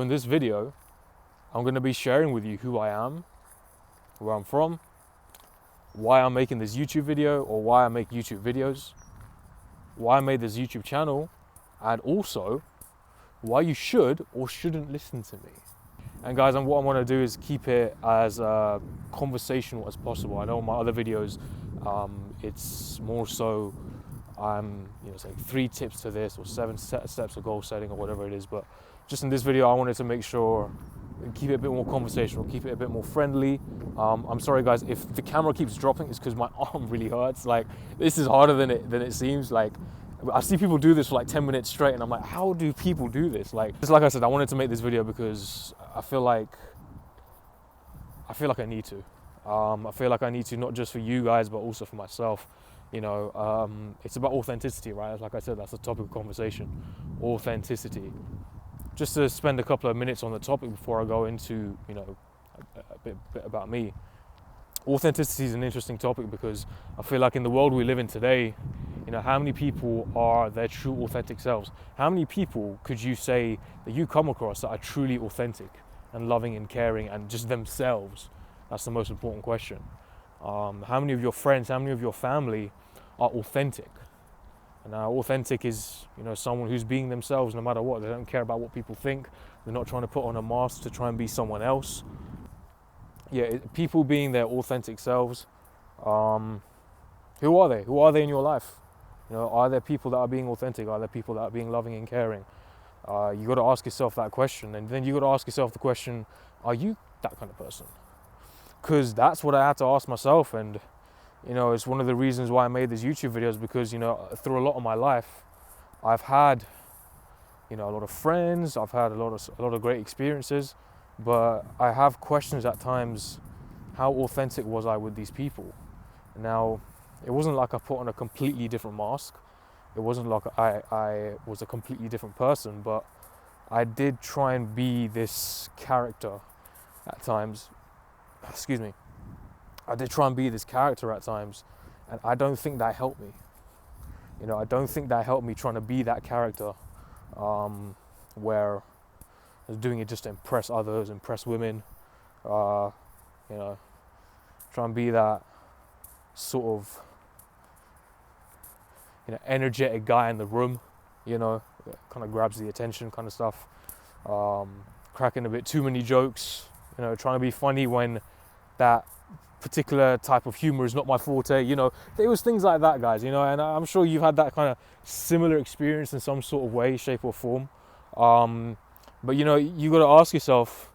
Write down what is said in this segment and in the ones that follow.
In this video, I'm going to be sharing with you who I am, where I'm from, why I'm making this YouTube video or why I make YouTube videos, why I made this YouTube channel, and also why you should or shouldn't listen to me. And guys, what I want to do is keep it as conversational as possible. I know in my other videos, it's more so I'm saying 3 tips to this or 7 steps of goal setting or whatever it is. But just in this video, I wanted to make sure keep it a bit more conversational, keep it a bit more friendly. I'm sorry guys, if the camera keeps dropping, it's because my arm really hurts. Like, this is harder than it seems. Like, I see people do this for like 10 minutes straight and I'm like, how do people do this? Just like I said, I wanted to make this video because I feel like I need to. I feel like I need to, not just for you guys, but also for myself. It's about authenticity, right? Like I said, that's the topic of conversation, authenticity. Just to spend a couple of minutes on the topic before I go into, a bit about me. Authenticity is an interesting topic because I feel like in the world we live in today, how many people are their true authentic selves? How many people could you say that you come across that are truly authentic and loving and caring and just themselves? That's the most important question. How many of your friends, how many of your family are authentic? And authentic is, someone who's being themselves no matter what. They don't care about what people think. They're not trying to put on a mask to try and be someone else. People being their authentic selves. Who are they? Who are they in your life? Are there people that are being authentic? Are there people that are being loving and caring? You got to ask yourself that question, and then you got to ask yourself the question: are you that kind of person? Because that's what I had to ask myself, and it's one of the reasons why I made these YouTube videos. Because through a lot of my life, I've had a lot of friends, I've had a lot of great experiences, but I have questions at times: how authentic was I with these people? Now, it wasn't like I put on a completely different mask. It wasn't like I was a completely different person, but I did try and be this character at times. Excuse me. I did try and be this character at times, and I don't think that helped me. I don't think that helped me trying to be that character, where I was doing it just to impress others, impress women, try and be that sort of energetic guy in the room, kind of grabs the attention kind of stuff, cracking a bit too many jokes, trying to be funny when that particular type of humor is not my forte. There was things like that, guys, and I'm sure you've had that kind of similar experience in some sort of way, shape or form. But you got to ask yourself,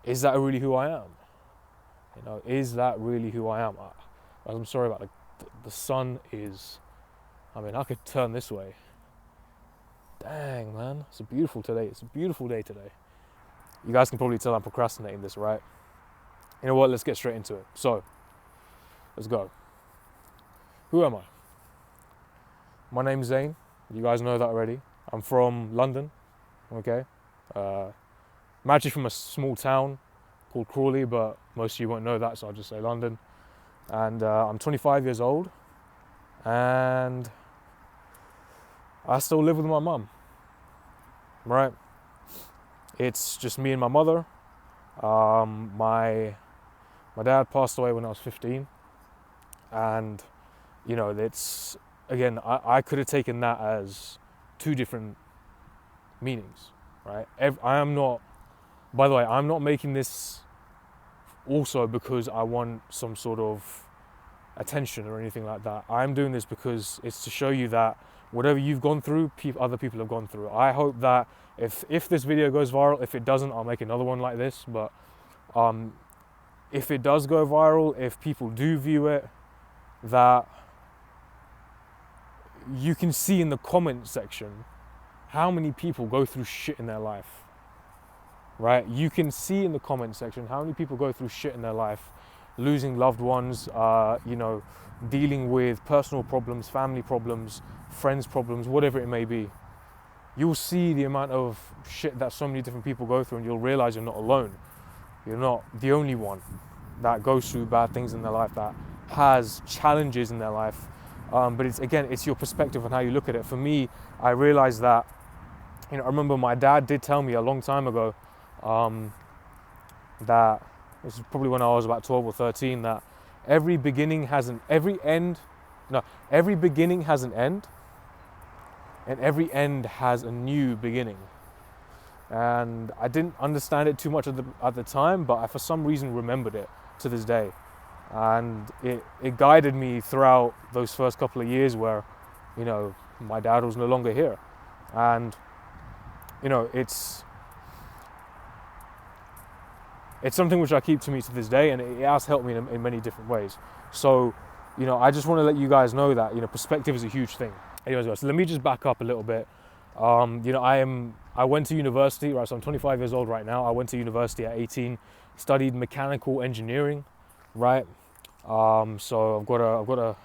is that really who I am? Is that really who I am? I'm sorry about the sun is, I could turn this way. Dang, man, it's a beautiful day today. You guys can probably tell I'm procrastinating this, right? You know what, let's get straight into it. So, let's go. Who am I? My name's Zane. You guys know that already. I'm from London, okay? I'm actually from a small town called Crawley, but most of you won't know that, so I'll just say London. And I'm 25 years old, and I still live with my mum, right? It's just me and my mother. My dad passed away when I was 15, and it's, again, I could have taken that as 2 different meanings, right? I'm not making this also because I want some sort of attention or anything like that. I'm doing this because it's to show you that whatever you've gone through, other people have gone through. I hope that if this video goes viral, if it doesn't, I'll make another one like this. But if it does go viral, if people do view it, that you can see in the comment section how many people go through shit in their life, right? You can see in the comment section how many people go through shit in their life, losing loved ones, dealing with personal problems, family problems, friends problems, whatever it may be. You'll see the amount of shit that so many different people go through, and you'll realize you're not alone. You're not the only one that goes through bad things in their life, that has challenges in their life. But it's your perspective on how you look at it. For me, I realized that I remember my dad did tell me a long time ago that, this is probably when I was about 12 or 13, that every beginning has an every beginning has an end, and every end has a new beginning. And I didn't understand it too much at the time, but I for some reason remembered it to this day. And it guided me throughout those first couple of years where, my dad was no longer here. And, it's something which I keep to me to this day, and it has helped me in many different ways. So, I just want to let you guys know that, perspective is a huge thing. Anyways, guys, so let me just back up a little bit. I went to university, right? So I'm 25 years old right now. I went to university at 18, studied mechanical engineering, right? So I've got a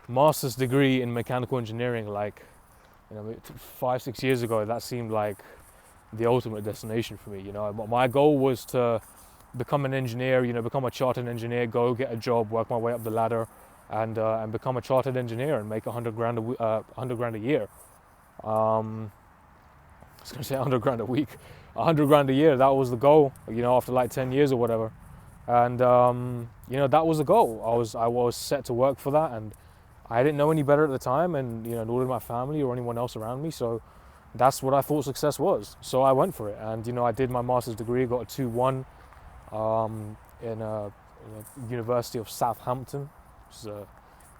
master's degree in mechanical engineering. Like, 5-6 years ago, that seemed like the ultimate destination for me. My goal was to become an engineer, become a chartered engineer, go get a job, work my way up the ladder, and become a chartered engineer and make 100 grand a year. I was going to say 100 grand a week, 100 grand a year. That was the goal, after like 10 years or whatever. And, that was the goal. I was set to work for that, and I didn't know any better at the time, and, nor did my family or anyone else around me. So that's what I thought success was. So I went for it. And, I did my master's degree, got a 2-1 in a University of Southampton, which is a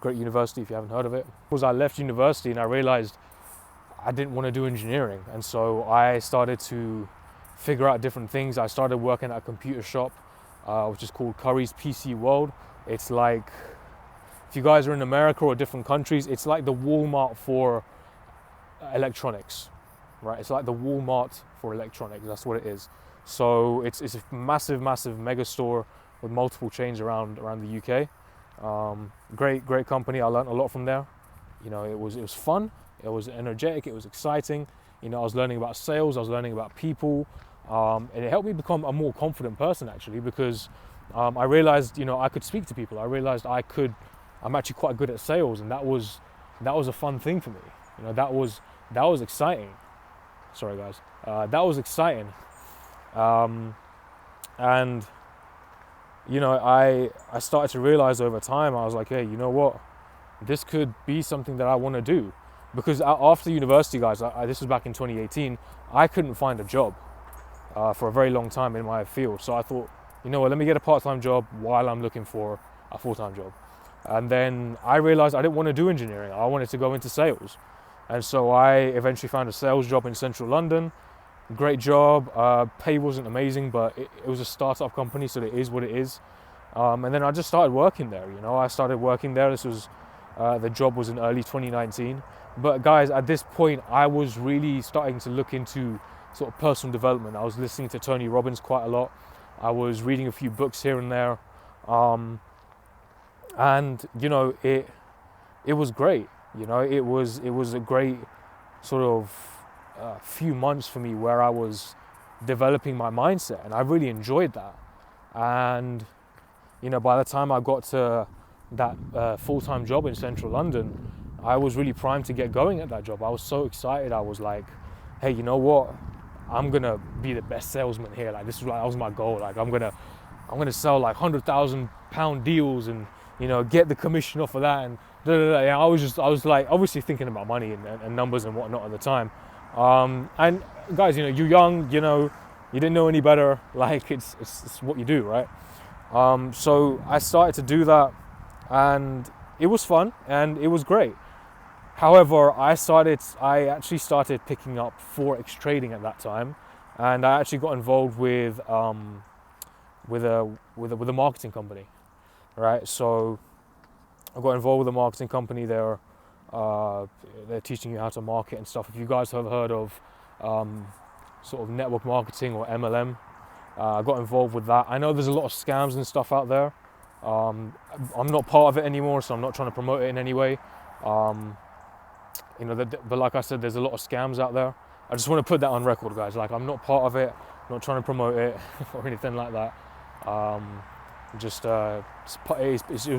great university if you haven't heard of it. Because I left university and I realized I didn't want to do engineering, and so I started to figure out different things. I started working at a computer shop, which is called Curry's PC World. It's like, if you guys are in America or different countries, it's like the Walmart for electronics, right? It's like the Walmart for electronics. That's what it is. So it's a massive mega store with multiple chains around the UK. Great company. I learned a lot from there. It was fun. It was energetic, it was exciting. I was learning about sales, I was learning about people, and it helped me become a more confident person actually, because I realized, I could speak to people. I realized I'm actually quite good at sales, and that was a fun thing for me. That was exciting. Sorry guys, that was exciting. And I started to realize over time, I was like, hey, you know what? This could be something that I want to do. Because after university, guys, this was back in 2018, I couldn't find a job for a very long time in my field. So I thought, let me get a part-time job while I'm looking for a full-time job. And then I realized I didn't want to do engineering. I wanted to go into sales. And so I eventually found a sales job in central London. Great job. Pay wasn't amazing, but it was a startup company, so it is what it is. And then I just started working there. I started working there. This was the job was in early 2019. But guys, at this point, I was really starting to look into sort of personal development. I was listening to Tony Robbins quite a lot. I was reading a few books here and there. And it was great. It was a great sort of few months for me where I was developing my mindset, and I really enjoyed that. And by the time I got to that full-time job in central London, I was really primed to get going at that job. I was so excited. I was like, hey, you know what? I'm gonna be the best salesman here. Like, that was my goal. Like, I'm gonna sell like £100,000 deals and get the commission off of that. And I was like obviously thinking about money and numbers and whatnot at the time. And guys, you're young. You didn't know any better. Like, it's what you do, right? So I started to do that, and it was fun and it was great. However, I actually started picking up Forex trading at that time, and I actually got involved with a marketing company, right? So I got involved with a marketing company. They're teaching you how to market and stuff. If you guys have heard of sort of network marketing or MLM, I got involved with that. I know there's a lot of scams and stuff out there. I'm not part of it anymore, so I'm not trying to promote it in any way. But like I said, there's a lot of scams out there. I just want to put that on record, guys. Like, I'm not part of it, I'm not trying to promote it or anything like that. It was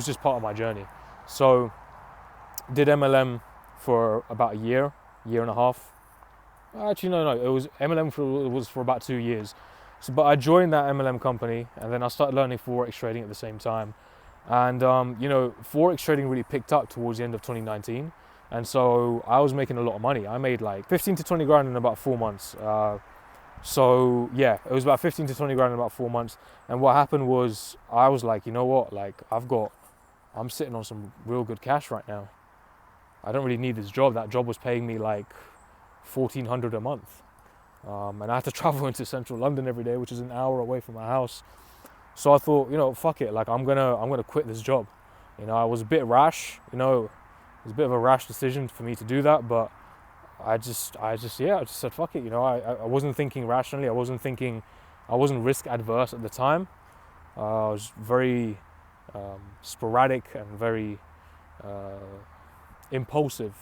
just part of my journey. So, did MLM for about a year and a half. Actually, no. It was MLM was for about 2 years. So, but I joined that MLM company, and then I started learning forex trading at the same time. And forex trading really picked up towards the end of 2019, and so I was making a lot of money. I made like 15 to 20 grand in about 4 months. So yeah, it was about 15 to 20 grand in about 4 months. And what happened was I was like, you know what? Like I'm sitting on some real good cash right now. I don't really need this job. That job was paying me like 1,400 a month, and I had to travel into central London every day, which is an hour away from my house. So I thought, fuck it. Like I'm gonna quit this job. I was a bit rash. It was a bit of a rash decision for me to do that, but I just said fuck it. I wasn't thinking rationally. I wasn't risk adverse at the time. I was very sporadic and very impulsive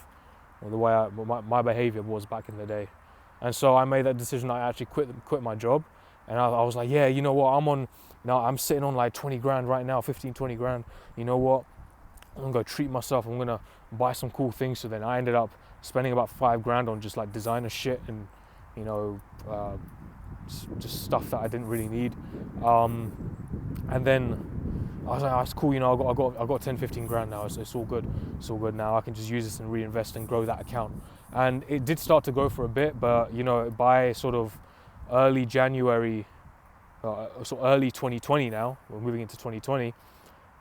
with the way my behavior was back in the day. And so I made that decision. I actually quit my job, and I was like, yeah, you know what, I'm sitting on like 20 grand right now, 15, 20 grand. You know what? I'm gonna go treat myself. I'm gonna buy some cool things. So then I ended up spending about 5 grand on just like designer shit and, just stuff that I didn't really need. And then I was like, oh, it's cool. I got 10, 15 grand now. It's all good. It's all good now. I can just use this and reinvest and grow that account. And it did start to go for a bit, but by sort of early January, so early 2020 now, we're moving into 2020,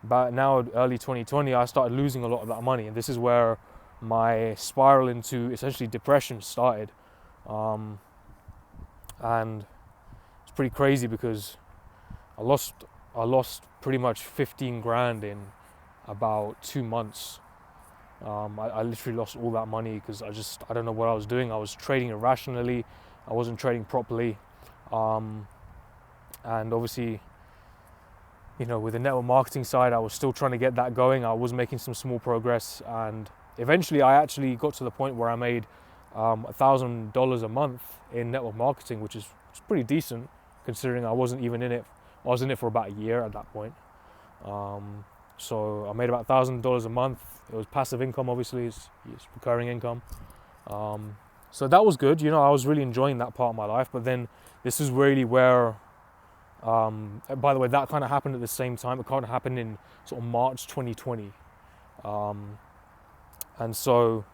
but now early 2020, I started losing a lot of that money. And this is where my spiral into essentially depression started. And it's pretty crazy because I lost pretty much 15 grand in about 2 months. I literally lost all that money because I don't know what I was doing. I was trading irrationally. I wasn't trading properly. And obviously, with the network marketing side, I was still trying to get that going. I was making some small progress, and eventually I actually got to the point where I made $1,000 a month in network marketing, which is pretty decent considering I wasn't even in it. I was in it for about a year at that point. So I made about $1,000 a month. It was passive income, obviously, it's recurring income. So that was good. I was really enjoying that part of my life. But then this is really where, by the way, that kind of happened at the same time. It kind of happened in sort of March 2020. And so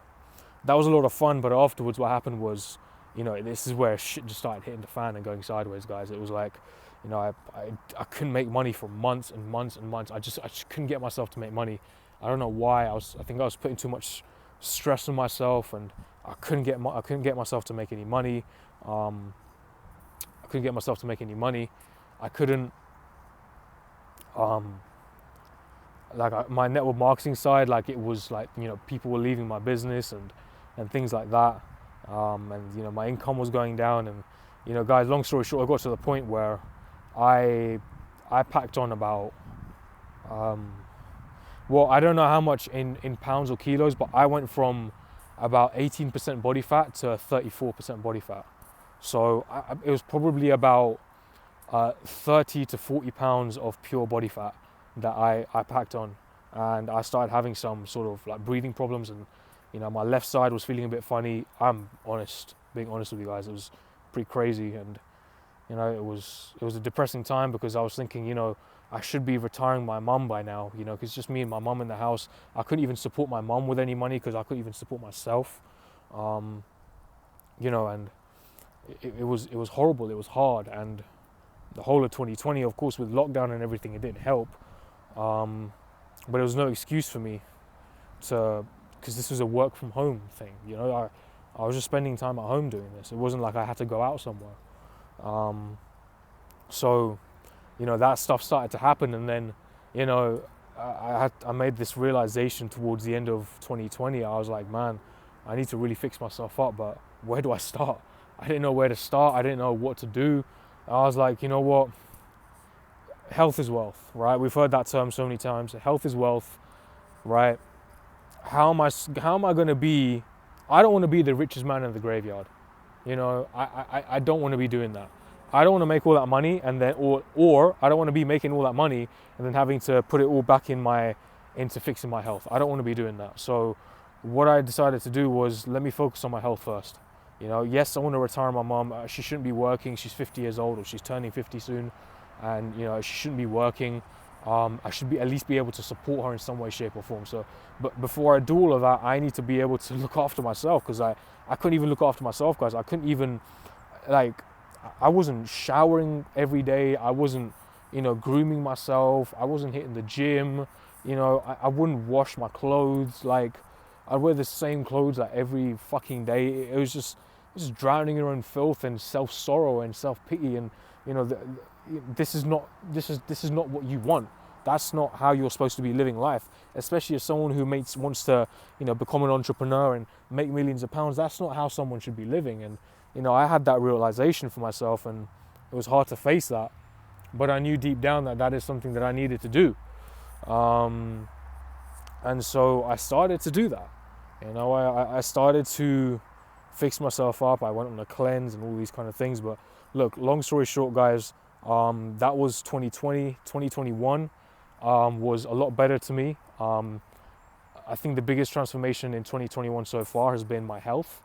that was a lot of fun. But afterwards, what happened was, this is where shit just started hitting the fan and going sideways, guys. It was like, I couldn't make money for months and months and months. I just couldn't get myself to make money. I don't know why. I think I was putting too much stress on myself, and I couldn't get myself to make any money. I couldn't my network marketing side, like it was like, people were leaving my business and things like that. And my income was going down, and guys, long story short, I got to the point where I packed on about I don't know how much in pounds or kilos, but I went from about 18% body fat to 34% body fat. So it was probably about 30 to 40 pounds of pure body fat that I packed on, and I started having some sort of like breathing problems, and my left side was feeling a bit funny. Being honest with you guys, it was pretty crazy, and it was a depressing time because I was thinking, I should be retiring my mum by now, because it's just me and my mum in the house. I couldn't even support my mum with any money because I couldn't even support myself, and it was horrible. It was hard, and the whole of 2020, of course, with lockdown and everything, it didn't help. But it was no excuse for me because this was a work from home thing. I was just spending time at home doing this. It wasn't like I had to go out somewhere. So, that stuff started to happen, and then, I made this realization towards the end of 2020. I was like, man, I need to really fix myself up, but where do I start? I didn't know where to start. I didn't know what to do. I was like, you know what? Health is wealth, right? We've heard that term so many times. Health is wealth, right? How am I going to be? I don't want to be the richest man in the graveyard. I don't want to be doing that. I don't want to make all that money and then, or I don't want to be making all that money and then having to put it all back into fixing my health. I don't want to be doing that. So what I decided to do was, let me focus on my health first. You know, yes, I want to retire my mum. She shouldn't be working. She's 50 years old, or she's turning 50 soon, and you know she shouldn't be working. I should be at least be able to support her in some way, shape, or form. So, but before I do all of that, I need to be able to look after myself, because I couldn't even look after myself, guys. I couldn't even, like, I wasn't showering every day. I wasn't, you know, grooming myself. I wasn't hitting the gym. You know, I wouldn't wash my clothes. Like, I'd wear the same clothes like every fucking day. It was just drowning in your own filth and self-sorrow and self-pity. And you know, this is not what you want. That's not how you're supposed to be living life, especially as someone who wants to, you know, become an entrepreneur and make millions of pounds. That's not how someone should be living. And you know, I had that realization for myself, and it was hard to face that, but I knew deep down that that is something that I needed to do. And so I started to do that. You know, I started to fix myself up. I went on a cleanse and all these kind of things. But look, long story short, guys, that was 2020. 2021 was a lot better to me. I think the biggest transformation in 2021 so far has been my health.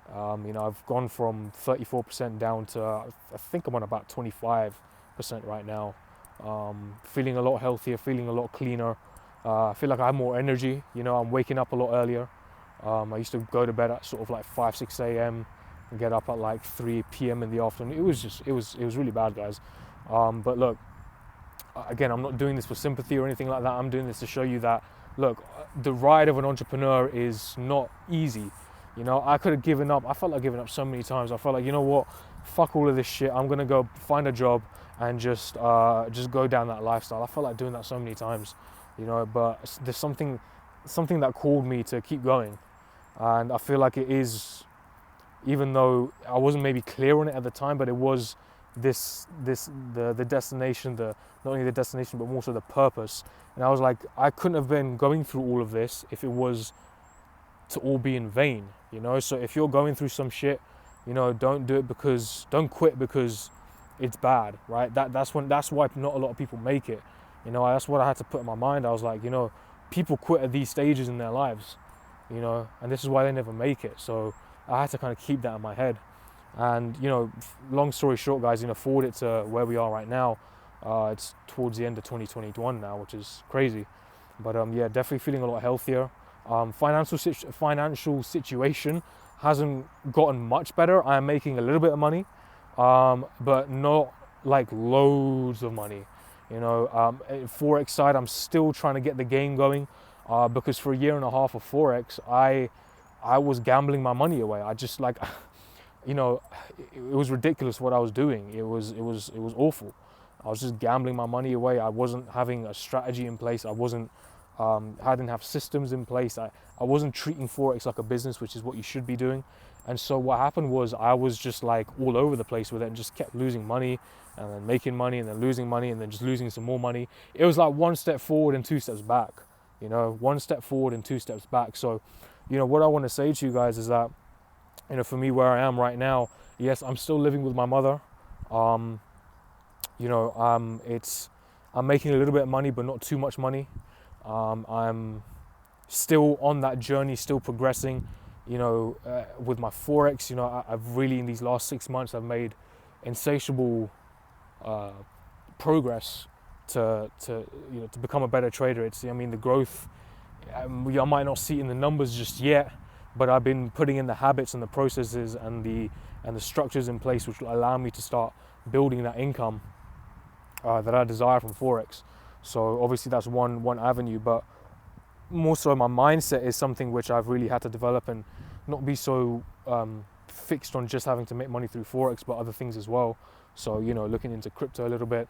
You know, I've gone from 34% down to, I think I'm on about 25% right now. Feeling a lot healthier, feeling a lot cleaner. I feel like I have more energy. You know, I'm waking up a lot earlier. I used to go to bed at sort of like 5, 6 a.m. and get up at like 3 p.m. in the afternoon. It was really bad, guys. But look, again, I'm not doing this for sympathy or anything like that. I'm doing this to show you that, look, the ride of an entrepreneur is not easy. You know, I could have given up. I felt like giving up so many times. I felt like, you know what, fuck all of this shit. I'm gonna go find a job and just go down that lifestyle. I felt like doing that so many times, you know. But there's something that called me to keep going, and I feel like it is, even though I wasn't maybe clear on it at the time, but it was the destination, not only the destination but also the purpose. And I was like, I couldn't have been going through all of this if it was to all be in vain, you know. So if you're going through some shit, you know, don't quit because it's bad, right? That's why not a lot of people make it, you know. That's what I had to put in my mind. I was like, you know, people quit at these stages in their lives, you know, and this is why they never make it. So I had to kind of keep that in my head. And you know, long story short, guys, you know, forward it to where we are right now. It's towards the end of 2021 now, which is crazy. But yeah, definitely feeling a lot healthier. Financial situation hasn't gotten much better. I am making a little bit of money, but not like loads of money. You know, Forex side, I'm still trying to get the game going, because for a year and a half of Forex, I was gambling my money away. I just like, you know, it was ridiculous what I was doing. It was awful. I was just gambling my money away. I wasn't having a strategy in place. I didn't have systems in place. I wasn't treating Forex like a business, which is what you should be doing. And so what happened was I was just like all over the place with it and just kept losing money and then making money and then losing money and then just losing some more money. It was like one step forward and 2 steps back, you know, one step forward and 2 steps back. So, you know, what I want to say to you guys is that, you know, for me, where I am right now, yes, I'm still living with my mother. You know, I'm making a little bit of money, but not too much money. I'm still on that journey, still progressing, you know, with my Forex. You know, I've really, in these last 6 months, I've made insatiable progress to you know, to become a better trader. I mean, the growth, I might not see it in the numbers just yet, but I've been putting in the habits and the processes and the structures in place which will allow me to start building that income that I desire from Forex. So obviously that's one avenue, but more so my mindset is something which I've really had to develop and not be so fixed on just having to make money through Forex, but other things as well. So, you know, looking into crypto a little bit.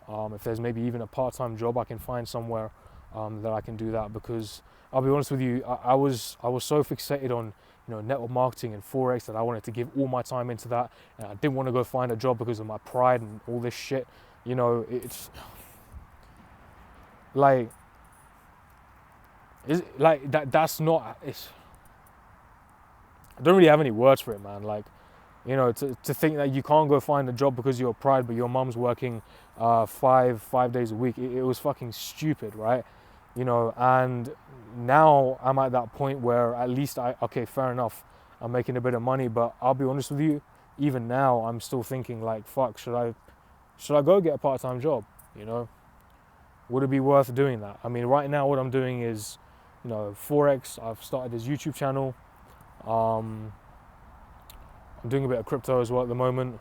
If there's maybe even a part-time job I can find somewhere that I can do that, because I'll be honest with you, I was so fixated on, you know, network marketing and Forex that I wanted to give all my time into that, and I didn't want to go find a job because of my pride and all this shit. You know, it's like that's not, it's, I don't really have any words for it, man. Like, you know, to think that you can't go find a job because of your pride, but your mum's working 5 days a week, it was fucking stupid, right? You know, and now I'm at that point where at least okay, fair enough, I'm making a bit of money. But I'll be honest with you, even now I'm still thinking like, fuck, should I go get a part-time job? You know, would it be worth doing that? I mean, right now what I'm doing is, you know, Forex. I've started this YouTube channel. I'm doing a bit of crypto as well at the moment.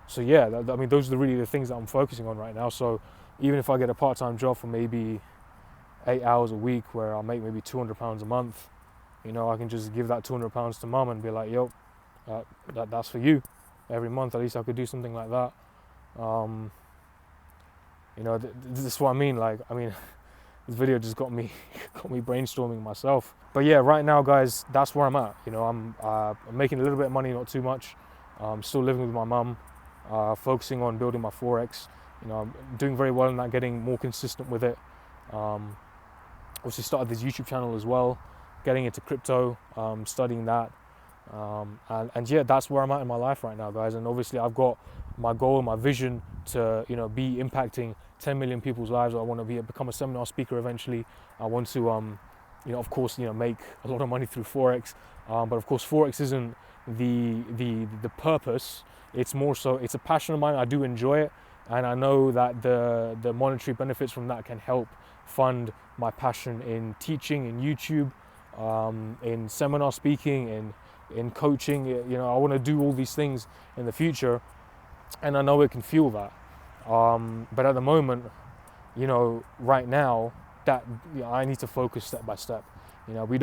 So yeah, I mean, those are really the things that I'm focusing on right now. So even if I get a part-time job for maybe 8 hours a week where I'll make maybe £200 a month, you know, I can just give that £200 to mum and be like, yo, that's for you every month. At least I could do something like that. You know, this is what I mean. Like, I mean, this video just got me brainstorming myself. But yeah, right now, guys, that's where I'm at. You know, I'm making a little bit of money, not too much. I'm still living with my mum, focusing on building my Forex. You know, I'm doing very well in that, getting more consistent with it. Also started this YouTube channel as well, getting into crypto, studying that. And yeah, that's where I'm at in my life right now, guys. And obviously I've got my goal, my vision to, you know, be impacting 10 million people's lives. I want to become a seminar speaker eventually. I want to, you know, of course, you know, make a lot of money through Forex. But of course, Forex isn't the purpose. It's more so, it's a passion of mine. I do enjoy it. And I know that the monetary benefits from that can help fund my passion in teaching, in YouTube, in seminar speaking, in coaching. You know, I want to do all these things in the future, and I know it can fuel that. But at the moment, you know, right now, that, you know, I need to focus step by step. You know, we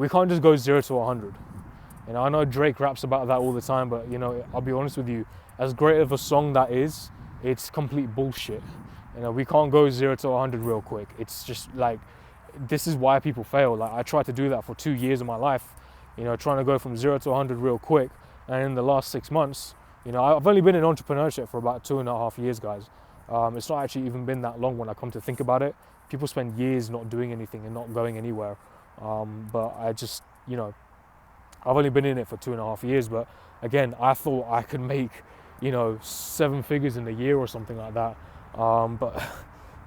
can't just go 0 to 100. You know, I know Drake raps about that all the time, but you know, I'll be honest with you, as great of a song that is, it's complete bullshit. You know, we can't go 0 to 100 real quick. It's just like, this is why people fail. Like, I tried to do that for 2 years of my life, you know, trying to go from 0 to 100 real quick. And in the last 6 months, you know, I've only been in entrepreneurship for about 2.5 years, guys. It's not actually even been that long when I come to think about it. People spend years not doing anything and not going anywhere. But I just, you know, I've only been in it for 2.5 years. But again, I thought I could make, you know, 7 figures in a year or something like that. But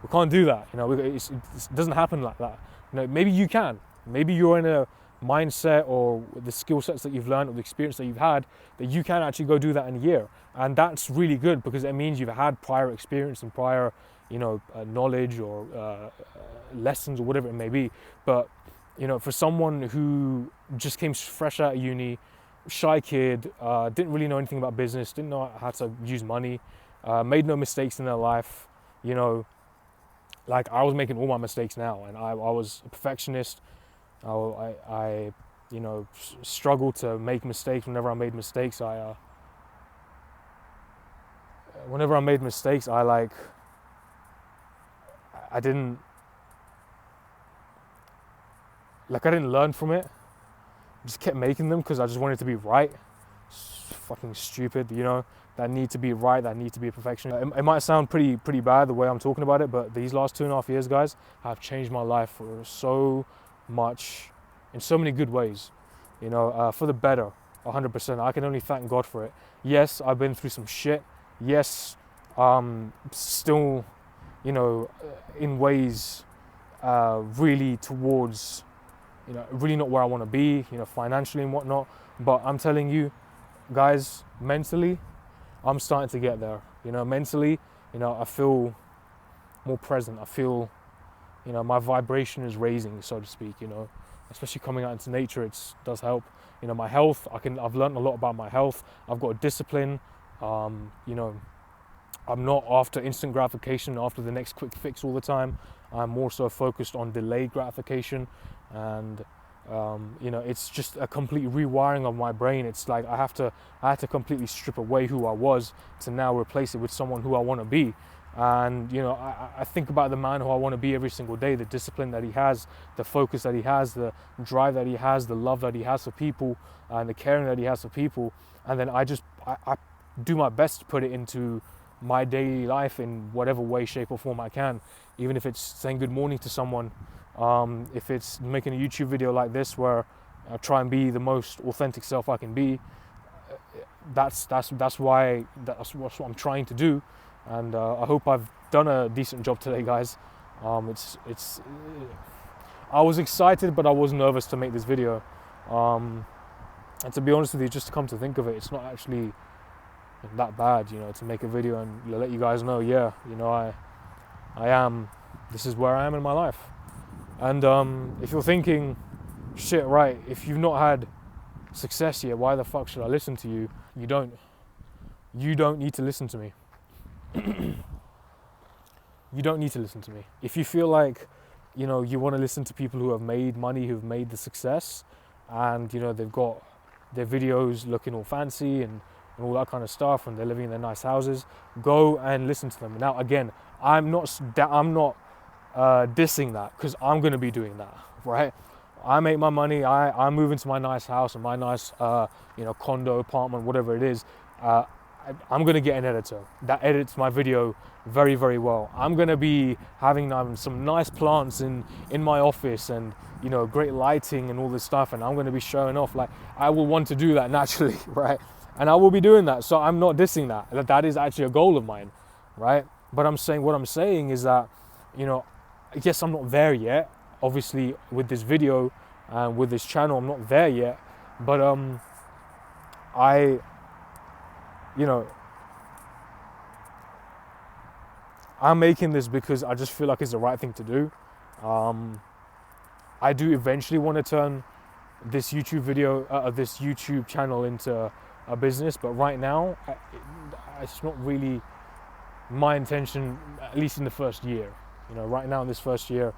we can't do that. You know, it doesn't happen like that. You know, maybe you can. Maybe you're in a mindset or the skill sets that you've learned or the experience that you've had that you can actually go do that in a year. And that's really good because it means you've had prior experience and prior, you know, knowledge or lessons or whatever it may be. But, you know, for someone who just came fresh out of uni, shy kid, didn't really know anything about business, didn't know how to use money, made no mistakes in their life, you know, like I was making all my mistakes now, and I was a perfectionist. I you know, struggled to make mistakes. Whenever I made mistakes, I didn't learn from it. I just kept making them because I just wanted to be right. It's fucking stupid, you know. That need to be right, that need to be a perfection. It might sound pretty bad the way I'm talking about it, but these last 2.5 years, guys, have changed my life for so much, in so many good ways, you know, for the better, 100%. I can only thank God for it. Yes, I've been through some shit. Yes, still, you know, in ways really towards, you know, really not where I want to be, you know, financially and whatnot. But I'm telling you, guys, mentally, I'm starting to get there. You know, mentally, you know, I feel more present. I feel, you know, my vibration is raising, so to speak, you know, especially coming out into nature, it does help. You know, my health, I've learned a lot about my health. I've got a discipline. You know, I'm not after instant gratification, after the next quick fix all the time. I'm more so focused on delayed gratification. And you know, it's just a complete rewiring of my brain. It's like I had to completely strip away who I was to now replace it with someone who I want to be. And you know, I think about the man who I want to be every single day, the discipline that he has, the focus that he has, the drive that he has, the love that he has for people, and the caring that he has for people. And then I do my best to put it into my daily life in whatever way, shape or form I can. Even if it's saying good morning to someone, if it's making a YouTube video like this where I try and be the most authentic self I can be, that's what I'm trying to do. And I hope I've done a decent job today, guys. I was excited, but I was nervous to make this video. And to be honest with you, just to come to think of it, it's not actually that bad, you know, to make a video and let you guys know, yeah, you know, this is where I am in my life. And if you're thinking, shit, right, if you've not had success yet, why the fuck should I listen to you? You don't need to listen to me. You don't need to listen to me. If you feel like, you know, you want to listen to people who have made money, who've made the success, and, you know, they've got their videos looking all fancy and all that kind of stuff, and they're living in their nice houses, go and listen to them. Now, again, I'm not dissing that, because I'm going to be doing that, right? I make my money, I move into my nice house and my nice, you know, condo, apartment, whatever it is. I'm going to get an editor that edits my video very, very well. I'm going to be having some nice plants in my office, and, you know, great lighting and all this stuff, and I'm going to be showing off. Like, I will want to do that naturally, right? And I will be doing that. So I'm not dissing that. That is actually a goal of mine, right? But what I'm saying is that, you know, yes, I'm not there yet. Obviously, with this video and with this channel, I'm not there yet. But you know, I'm making this because I just feel like it's the right thing to do. I do eventually want to turn this YouTube video, this YouTube channel into a business, but right now, it's not really my intention, at least in the first year. You know, right now in this first year,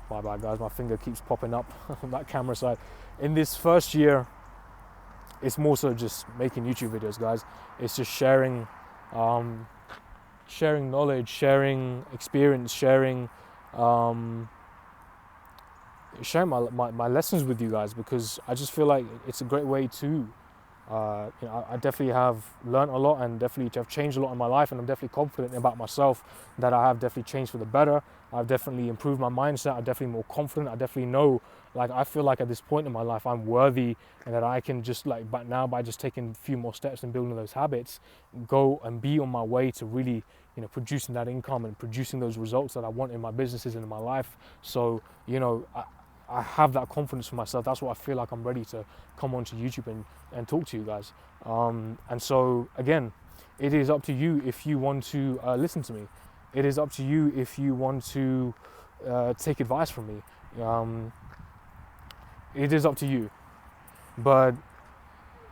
my bad guys, my finger keeps popping up on that camera side. In this first year, it's more so just making YouTube videos, guys. It's just sharing knowledge, sharing experience, sharing my lessons with you guys, because I just feel like it's a great way to, you know, I definitely have learned a lot and definitely have changed a lot in my life, and I'm definitely confident about myself that I have definitely changed for the better. I've definitely improved my mindset. I'm definitely more confident. I definitely know, like, I feel like at this point in my life, I'm worthy, and that I can just, like, but now by just taking a few more steps and building those habits, go and be on my way to really, you know, producing that income and producing those results that I want in my businesses and in my life. So, you know, I have that confidence for myself. That's what I feel like I'm ready to come onto YouTube and talk to you guys. And so, again, it is up to you if you want to listen to me. It is up to you if you want to take advice from me. It is up to you. But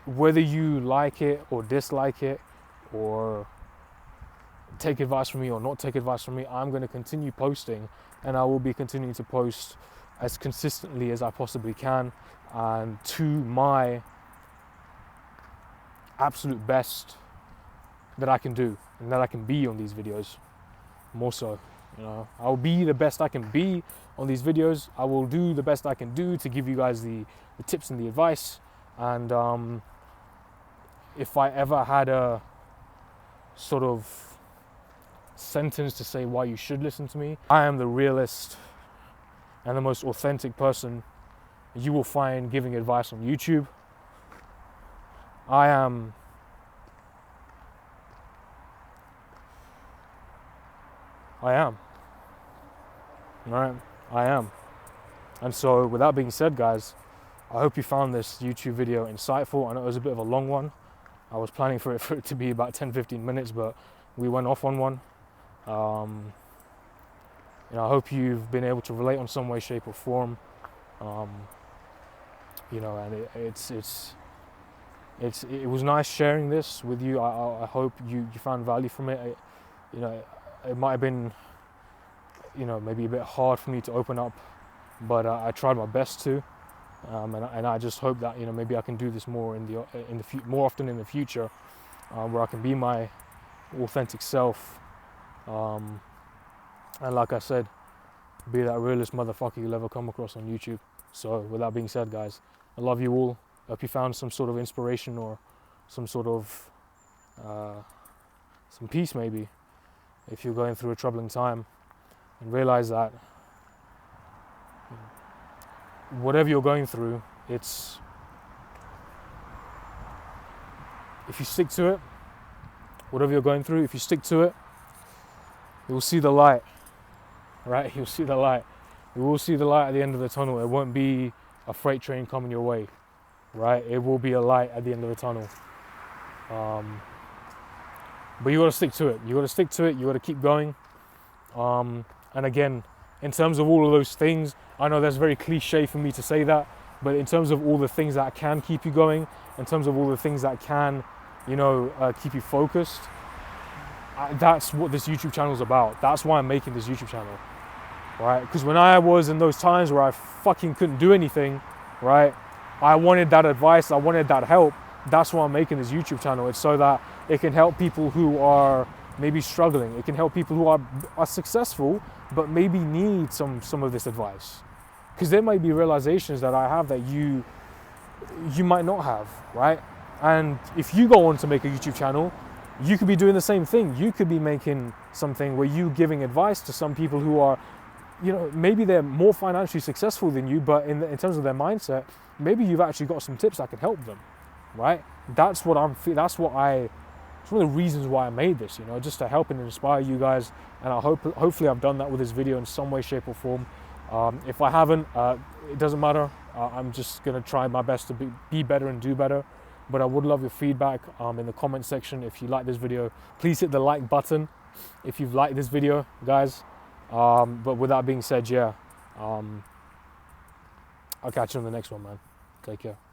whether you like it or dislike it, or take advice from me or not take advice from me, I'm going to continue posting, and I will be continuing to post as consistently as I possibly can, and to my absolute best that I can do and that I can be on these videos. More so, you know, I'll be the best I can be on these videos. I will do the best I can do to give you guys the tips and the advice. And if I ever had a sort of sentence to say why you should listen to me, I am the realest and the most authentic person you will find giving advice on YouTube. I am Alright, I am. And so, with that being said, guys, I hope you found this YouTube video insightful. I know it was a bit of a long one. I was planning for it to be about 10-15 minutes, but we went off on one. You know, I hope you've been able to relate on some way, shape, or form. You know, and it was nice sharing this with you. I hope you found value from it. You know, it might have been, you know, maybe a bit hard for me to open up, but I tried my best to. And I just hope that, you know, maybe I can do this more more often in the future, where I can be my authentic self. And like I said, be that realest motherfucker you'll ever come across on YouTube. So with that being said, guys, I love you all. Hope you found some sort of inspiration or some sort of some peace, maybe, if you're going through a troubling time, and realize that whatever you're going through, if you stick to it, whatever you're going through, if you stick to it, you'll see the light, right? You'll see the light. You will see the light at the end of the tunnel. It won't be a freight train coming your way, right? It will be a light at the end of the tunnel. But you got to stick to it. You got to stick to it. You got to keep going. And again, in terms of all of those things, I know that's very cliche for me to say that, but in terms of all the things that can keep you going, in terms of all the things that can, keep you focused, that's what this YouTube channel is about. That's why I'm making this YouTube channel, right? Because when I was in those times where I fucking couldn't do anything, right? I wanted that advice. I wanted that help. That's why I'm making this YouTube channel. It's so that it can help people who are maybe struggling. It can help people who are successful, but maybe need some of this advice. Because there might be realizations that I have that you might not have, right? And if you go on to make a YouTube channel, you could be doing the same thing. You could be making something where you're giving advice to some people who are, maybe they're more financially successful than you, but in terms of their mindset, maybe you've actually got some tips that can help them, right? That's one of the reasons why I made this, just to help and inspire you guys. And I hopefully I've done that with this video in some way, shape or form. If I haven't, it doesn't matter. I'm just gonna try my best to be better and do better. But I would love your feedback in the comment section. If you like this video, please hit the like button if you've liked this video, guys. But with that being said, yeah, I'll catch you on the next one, man. Take care.